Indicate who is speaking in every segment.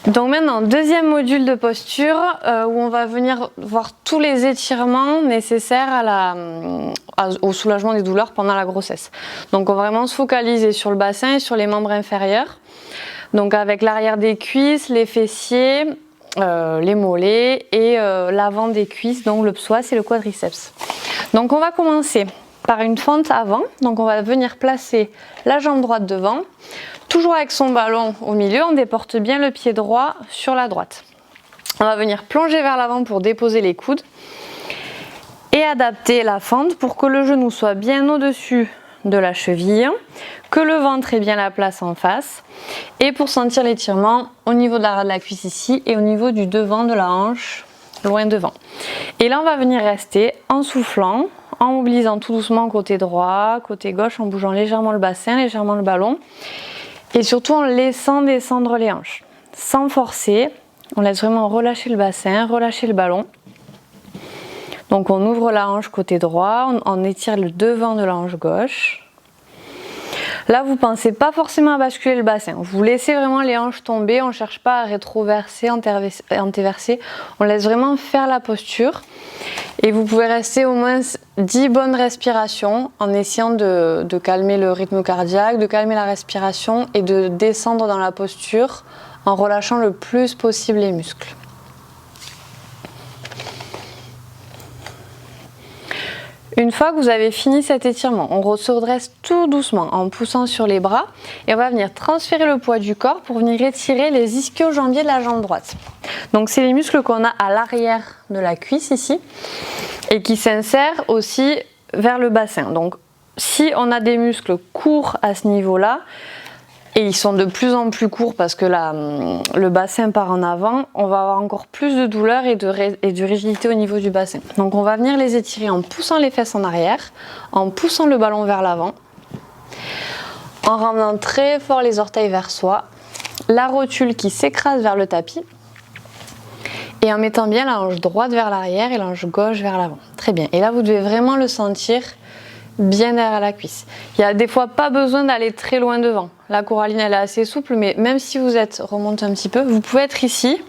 Speaker 1: Donc maintenant, deuxième module de posture où on va venir voir tous les étirements nécessaires au soulagement des douleurs pendant la grossesse. Donc on va vraiment se focaliser sur le bassin et sur les membres inférieurs. Donc avec l'arrière des cuisses, les fessiers, les mollets et l'avant des cuisses, donc le psoas et le quadriceps. Donc on va commencer par une fente avant. Donc on va venir placer la jambe droite devant. Toujours avec son ballon au milieu, on déporte bien le pied droit sur la droite. On va venir plonger vers l'avant pour déposer les coudes et adapter la fente pour que le genou soit bien au-dessus de la cheville, que le ventre ait bien la place en face et pour sentir l'étirement au niveau de l'arrière de la cuisse ici et au niveau du devant de la hanche, loin devant. Et là on va venir rester en soufflant, en mobilisant tout doucement côté droit, côté gauche, en bougeant légèrement le bassin, légèrement le ballon. Et surtout en laissant descendre les hanches, sans forcer, on laisse vraiment relâcher le bassin, relâcher le ballon. Donc on ouvre la hanche côté droit, on étire le devant de la hanche gauche. Là vous ne pensez pas forcément à basculer le bassin, vous laissez vraiment les hanches tomber, on ne cherche pas à rétroverser, antéverser, on laisse vraiment faire la posture. Et vous pouvez rester au moins 10 bonnes respirations en essayant de calmer le rythme cardiaque, de calmer la respiration et de descendre dans la posture en relâchant le plus possible les muscles. Une fois que vous avez fini cet étirement, on se redresse tout doucement en poussant sur les bras et on va venir transférer le poids du corps pour venir étirer les ischio-jambiers de la jambe droite. Donc c'est les muscles qu'on a à l'arrière de la cuisse ici et qui s'insèrent aussi vers le bassin. Donc si on a des muscles courts à ce niveau-là, et ils sont de plus en plus courts parce que le bassin part en avant, on va avoir encore plus de douleur et de rigidité au niveau du bassin. Donc on va venir les étirer en poussant les fesses en arrière, en poussant le ballon vers l'avant, en ramenant très fort les orteils vers soi, la rotule qui s'écrase vers le tapis et en mettant bien la hanche droite vers l'arrière et la hanche gauche vers l'avant. Très bien. Et là vous devez vraiment le sentir bien derrière la cuisse. Il y a des fois pas besoin d'aller très loin devant. La Coraline elle est assez souple, mais même si vous remonté un petit peu, vous pouvez être ici,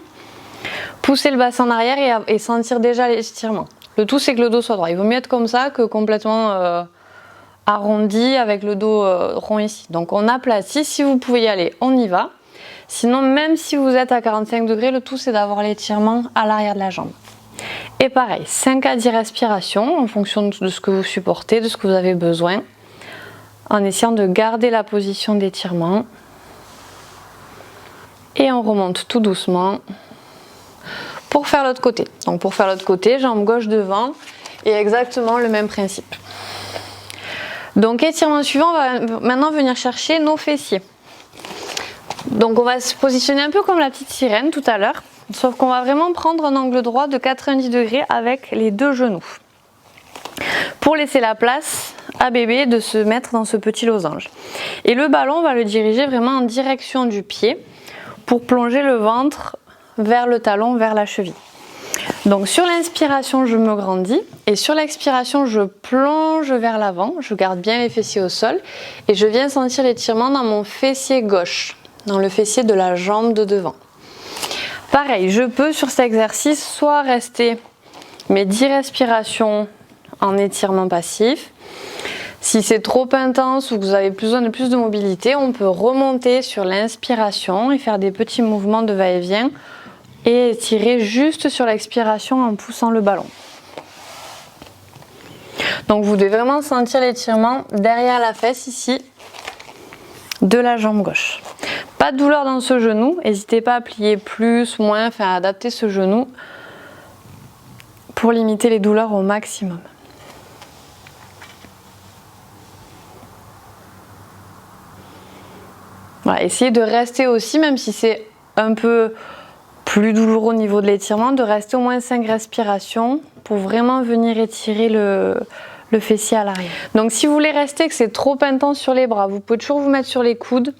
Speaker 1: pousser le bassin en arrière et sentir déjà l'étirement. Le tout c'est que le dos soit droit. Il vaut mieux être comme ça que complètement arrondi avec le dos rond ici. Donc on aplatit, si vous pouvez y aller, on y va. Sinon même si vous êtes à 45 degrés, le tout c'est d'avoir l'étirement à l'arrière de la jambe. Et pareil, 5 à 10 respirations en fonction de ce que vous supportez, de ce que vous avez besoin, en essayant de garder la position d'étirement. Et on remonte tout doucement pour faire l'autre côté. Donc pour faire l'autre côté, jambe gauche devant et exactement le même principe. Donc étirement suivant, on va maintenant venir chercher nos fessiers. Donc on va se positionner un peu comme la petite sirène tout à l'heure. Sauf qu'on va vraiment prendre un angle droit de 90 degrés avec les deux genoux. Pour laisser la place à bébé de se mettre dans ce petit losange. Et le ballon, on va le diriger vraiment en direction du pied pour plonger le ventre vers le talon, vers la cheville. Donc sur l'inspiration, je me grandis et sur l'expiration, je plonge vers l'avant. Je garde bien les fessiers au sol et je viens sentir l'étirement dans mon fessier gauche, dans le fessier de la jambe de devant. Pareil, je peux sur cet exercice soit rester mes 10 respirations en étirement passif. Si c'est trop intense ou que vous avez besoin de plus de mobilité, on peut remonter sur l'inspiration et faire des petits mouvements de va-et-vient et étirer juste sur l'expiration en poussant le ballon. Donc vous devez vraiment sentir l'étirement derrière la fesse ici de la jambe gauche. Pas de douleur dans ce genou, n'hésitez pas à plier plus, moins, enfin à adapter ce genou pour limiter les douleurs au maximum. Voilà, essayez de rester aussi, même si c'est un peu plus douloureux au niveau de l'étirement, de rester au moins 5 respirations pour vraiment venir étirer le fessier à l'arrière. Donc si vous voulez rester, que c'est trop intense sur les bras, vous pouvez toujours vous mettre sur les coudes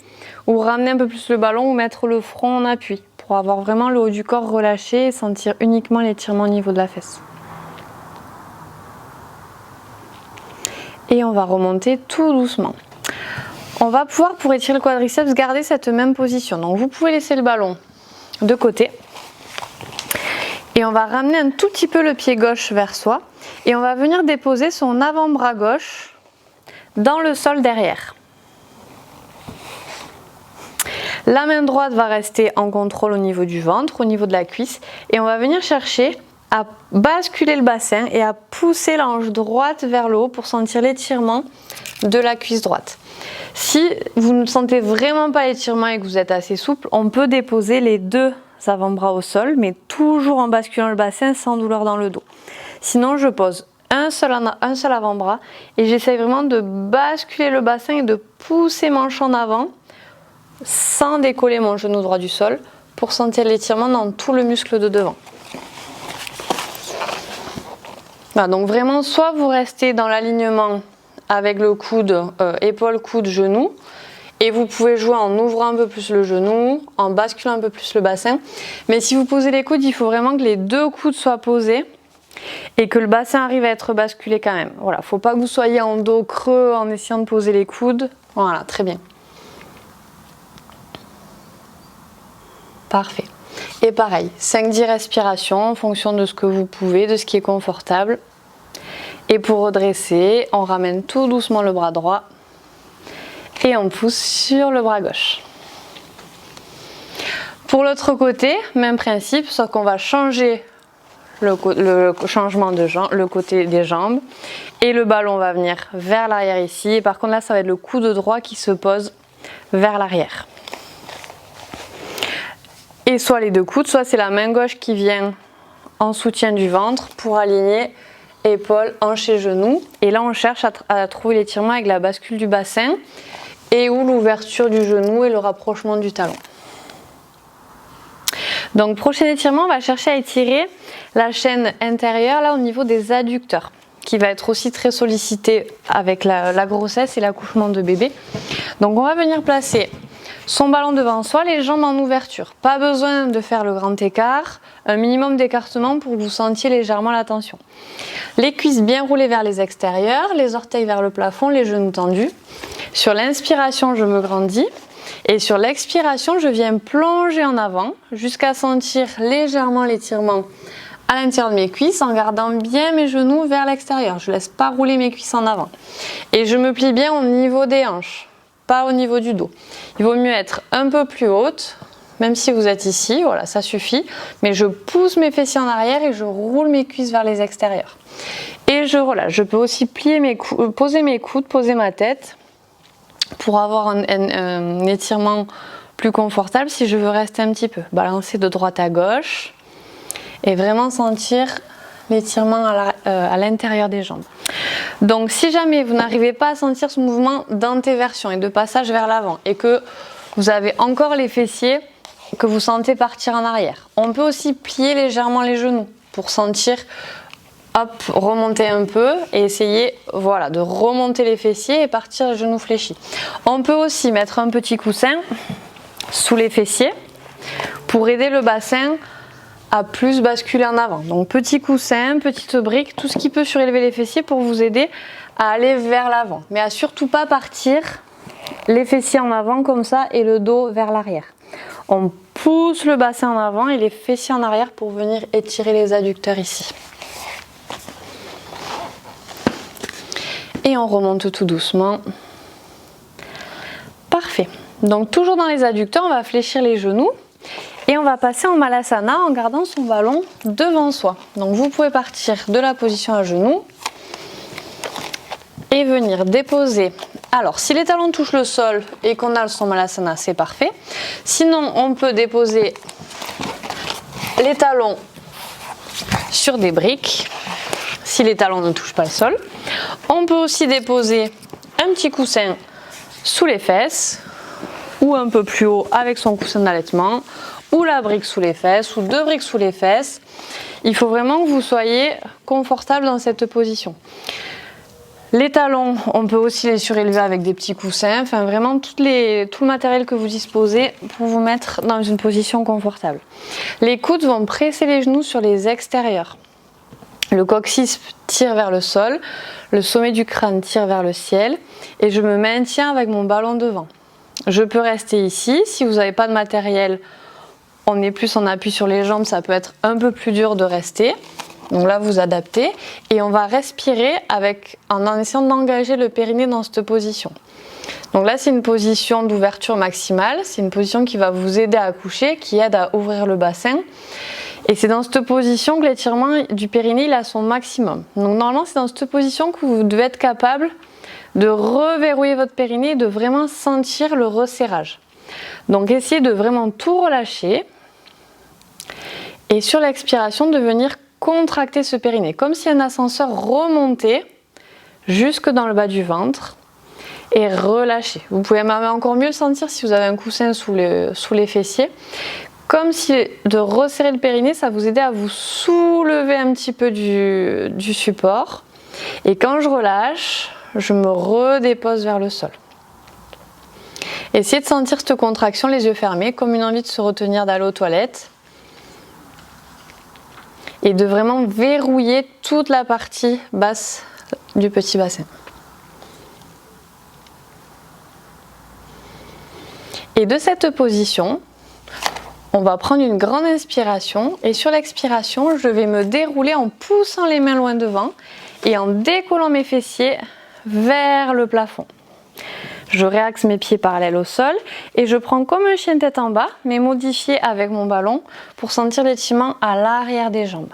Speaker 1: ou ramener un peu plus le ballon ou mettre le front en appui pour avoir vraiment le haut du corps relâché et sentir uniquement l'étirement au niveau de la fesse. Et on va remonter tout doucement. On va pouvoir, pour étirer le quadriceps, garder cette même position. Donc vous pouvez laisser le ballon de côté. Et on va ramener un tout petit peu le pied gauche vers soi et on va venir déposer son avant-bras gauche dans le sol derrière. La main droite va rester en contrôle au niveau du ventre, au niveau de la cuisse et on va venir chercher à basculer le bassin et à pousser la hanche droite vers le haut pour sentir l'étirement de la cuisse droite. Si vous ne sentez vraiment pas l'étirement et que vous êtes assez souple, on peut déposer les deux avant-bras au sol, mais toujours en basculant le bassin sans douleur dans le dos. Sinon, je pose un seul avant-bras et j'essaye vraiment de basculer le bassin et de pousser manche en avant sans décoller mon genou droit du sol pour sentir l'étirement dans tout le muscle de devant. Voilà, donc vraiment, soit vous restez dans l'alignement avec le coude, épaule, coude, genou, et vous pouvez jouer en ouvrant un peu plus le genou, en basculant un peu plus le bassin. Mais si vous posez les coudes, il faut vraiment que les deux coudes soient posés et que le bassin arrive à être basculé quand même. Voilà, faut pas que vous soyez en dos creux en essayant de poser les coudes. Voilà, très bien. Parfait. Et pareil, 5-10 respirations en fonction de ce que vous pouvez, de ce qui est confortable. Et pour redresser, on ramène tout doucement le bras droit et on pousse sur le bras gauche. Pour l'autre côté, même principe, sauf qu'on va changer le changement de jambe, le côté des jambes et le ballon va venir vers l'arrière ici. Et par contre là, ça va être le coude droit qui se pose vers l'arrière. Et soit les deux coudes, soit c'est la main gauche qui vient en soutien du ventre pour aligner épaules, hanches et genoux. Et là, on cherche à trouver l'étirement avec la bascule du bassin et ou l'ouverture du genou et le rapprochement du talon. Donc, prochain étirement, on va chercher à étirer la chaîne intérieure là au niveau des adducteurs, qui va être aussi très sollicité avec la grossesse et l'accouchement de bébé. Donc, on va venir placer son ballon devant soi, les jambes en ouverture. Pas besoin de faire le grand écart, un minimum d'écartement pour que vous sentiez légèrement la tension. Les cuisses bien roulées vers les extérieurs, les orteils vers le plafond, les genoux tendus. Sur l'inspiration, je me grandis et sur l'expiration, je viens plonger en avant jusqu'à sentir légèrement l'étirement à l'intérieur de mes cuisses en gardant bien mes genoux vers l'extérieur. Je ne laisse pas rouler mes cuisses en avant. Et je me plie bien au niveau des hanches, pas au niveau du dos. Il vaut mieux être un peu plus haute, même si vous êtes ici, voilà, ça suffit. Mais je pousse mes fessiers en arrière et je roule mes cuisses vers les extérieurs. Et je relâche. Je peux aussi plier poser mes coudes, poser ma tête pour avoir un étirement plus confortable si je veux rester un petit peu. Balancer de droite à gauche et vraiment sentir l'étirement à l'intérieur des jambes. Donc si jamais vous n'arrivez pas à sentir ce mouvement d'antéversion et de passage vers l'avant et que vous avez encore les fessiers que vous sentez partir en arrière, on peut aussi plier légèrement les genoux pour sentir, hop, remonter un peu et essayer, voilà, de remonter les fessiers et partir les genoux fléchis. On peut aussi mettre un petit coussin sous les fessiers pour aider le bassin à plus basculer en avant. Donc petit coussin, petite brique, tout ce qui peut surélever les fessiers pour vous aider à aller vers l'avant. Mais à surtout pas partir les fessiers en avant comme ça et le dos vers l'arrière. On pousse le bassin en avant et les fessiers en arrière pour venir étirer les adducteurs ici. Et on remonte tout doucement. Parfait. Donc toujours dans les adducteurs, on va fléchir les genoux. Et on va passer en Malasana en gardant son ballon devant soi. Donc vous pouvez partir de la position à genoux et venir déposer. Alors si les talons touchent le sol et qu'on a son Malasana, c'est parfait. Sinon on peut déposer les talons sur des briques si les talons ne touchent pas le sol. On peut aussi déposer un petit coussin sous les fesses ou un peu plus haut avec son coussin d'allaitement, ou la brique sous les fesses, ou deux briques sous les fesses. Il faut vraiment que vous soyez confortable dans cette position. Les talons, on peut aussi les surélever avec des petits coussins, enfin vraiment tout le matériel que vous disposez pour vous mettre dans une position confortable. Les coudes vont presser les genoux sur les extérieurs. Le coccyx tire vers le sol, le sommet du crâne tire vers le ciel et je me maintiens avec mon ballon devant. Je peux rester ici, si vous n'avez pas de matériel, on est plus en appui sur les jambes, ça peut être un peu plus dur de rester. Donc là, vous adaptez et on va respirer en essayant d'engager le périnée dans cette position. Donc là, c'est une position d'ouverture maximale, c'est une position qui va vous aider à accoucher, qui aide à ouvrir le bassin. Et c'est dans cette position que l'étirement du périnée il a son maximum. Donc normalement, c'est dans cette position que vous devez être capable de reverrouiller votre périnée et de vraiment sentir le resserrage. Donc essayez de vraiment tout relâcher et sur l'expiration de venir contracter ce périnée, comme si un ascenseur remontait jusque dans le bas du ventre et relâcher. Vous pouvez même encore mieux le sentir si vous avez un coussin sous les fessiers, comme si de resserrer le périnée, ça vous aidait à vous soulever un petit peu du support. Et quand je relâche, je me redépose vers le sol. Essayez de sentir cette contraction, les yeux fermés, comme une envie de se retenir d'aller aux toilettes. Et de vraiment verrouiller toute la partie basse du petit bassin. Et de cette position, on va prendre une grande inspiration et sur l'expiration, je vais me dérouler en poussant les mains loin devant et en décollant mes fessiers vers le plafond. Je réaxe mes pieds parallèles au sol et je prends comme un chien tête en bas, mais modifié avec mon ballon pour sentir l'étirement à l'arrière des jambes.